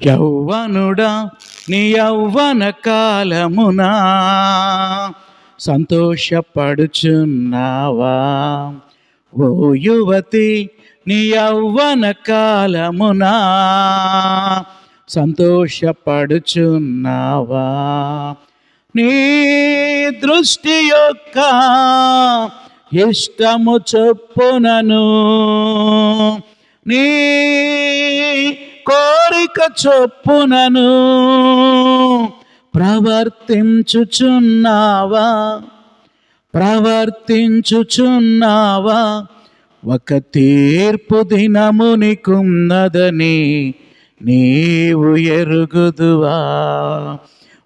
యౌవనుడా నీ యౌవన కాలమునా సంతోషపడుచున్నావా? ఓ యువతి నీ యౌవన కాలమునా సంతోషపడుచున్నావా? నీ దృష్టి యొక్క ఇష్టము చొప్పునను నీ కోరిక చొప్పునను ప్రవర్తించుచున్నావా? ఒక తీర్పు దినమునికున్నదని నీవు ఎరుగుదువా?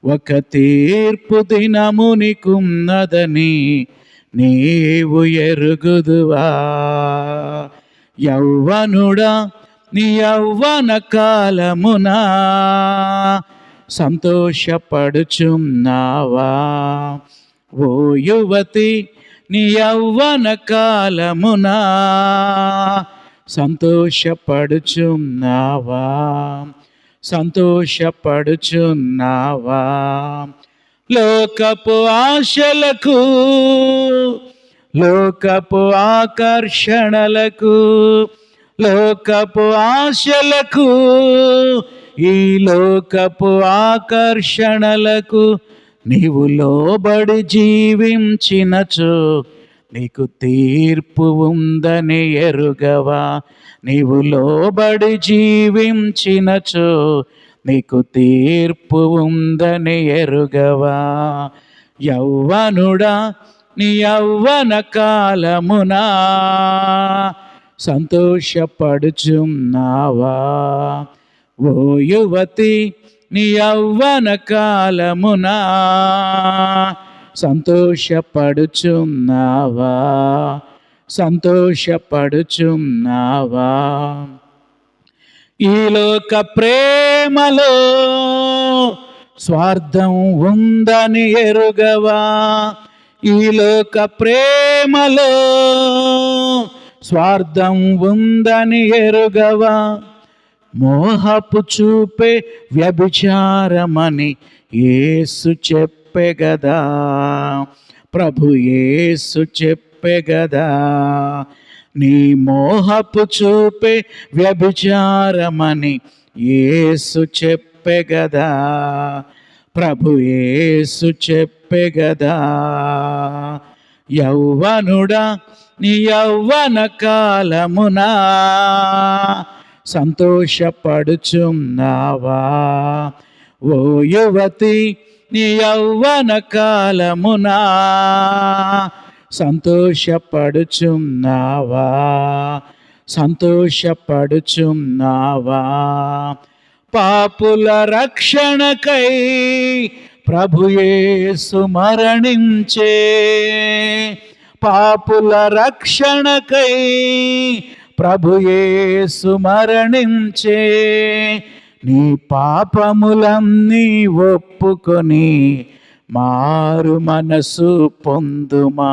ఒక తీర్పు దినమునికున్నదని నీవు ఎరుగుదువా? యౌవనుడా నీ యౌవన కాలమునా సంతోషపడుచున్నావా? ఓ యువతి నీ యౌవన కాలమునా సంతోషపడుచున్నావా? సంతోషపడుచున్నావా? లోకపు ఆశలకు, లోకపు ఆకర్షణలకు, లోకపు ఆశలకు, ఈ లోకపు ఆకర్షణలకు నీవు లోబడి జీవించినచో నీకు తీర్పు ఉందని ఎరుగవా? నీవు లోబడి జీవించినచో నీకు తీర్పు ఉందని ఎరుగవా? యౌవనుడా నీ యౌవన కాలమునా సంతోషపడుచున్నావా? ఓ యువతి నీ యౌవన కాలమునా సంతోషపడుచున్నావా? సంతోషపడుచున్నావా? ఈ లోక ప్రేమలో స్వార్థం ఉందని ఎరుగవా? ఈ లోక ప్రేమలో స్వార్థం ఉందని ఎరుగవా? మోహపు చూపే వ్యభిచారమని యేసు చెప్పె గదా, ప్రభు యేసు చెప్పె గదా. నీ మోహపు చూపే వ్యభిచారమని యేసు చెప్పె గదా, ప్రభు యేసు చెప్పె గదా. యౌవనుడా నీ యౌవన కాలమునా సంతోషపడుచున్నావా? ఓ యువతి నీ యౌవన కాలమునా సంతోషపడుచున్నావా? సంతోషపడుచున్నావా? పాపుల రక్షణకై ప్రభు యేసు మరణించే, పాపుల రక్షణకై ప్రభు యేసు మరణించే. నీ పాపములన్నీ ఒప్పుకొని మారు మనసు పొందుమా,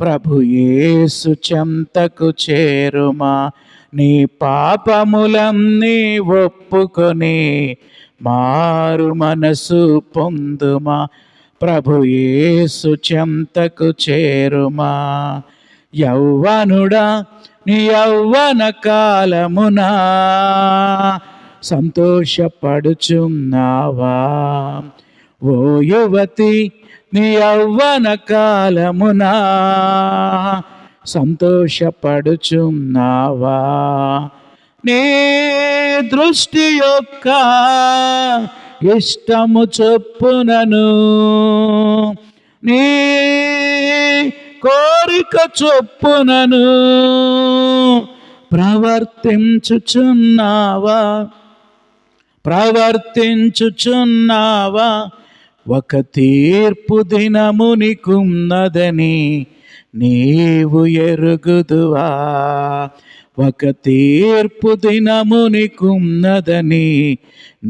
ప్రభు యేసు చెంతకు చేరుమా. నీ పాపములన్నీ ఒప్పుకొని మారు మనసు పొందుమా, ప్రభు యేసు చెంతకు చేరుమా. యౌవనుడా నీ యౌవన కాలమునా సంతోషపడుచున్నావా? ఓ యువతి నీ యౌవన కాలమునా సంతోషపడుచున్నావా? నీ దృష్టి యొక్క ఇష్టము చొప్పునను నీ కోరిక చొప్పునను ప్రవర్తించుచున్నావా? ఒక తీర్పు దినమునికున్నదని నీవు ఎరుగుదువా? ఒక తీర్పు దినమునికున్నదని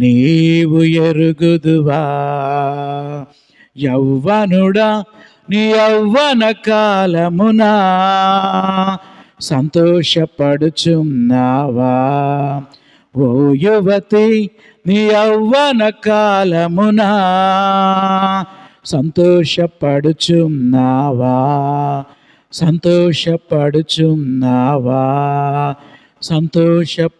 నీవు ఎరుగుదువా? యౌవనుడా నీ యౌవన కాలమునా సంతోషపడుచున్నావా? ఓ యువతి నీ యవ్వన కాలమునా సంతోషపడుచున్నావా, సంతోషపడుచున్నావా, సంతోషపడుచున్నావా.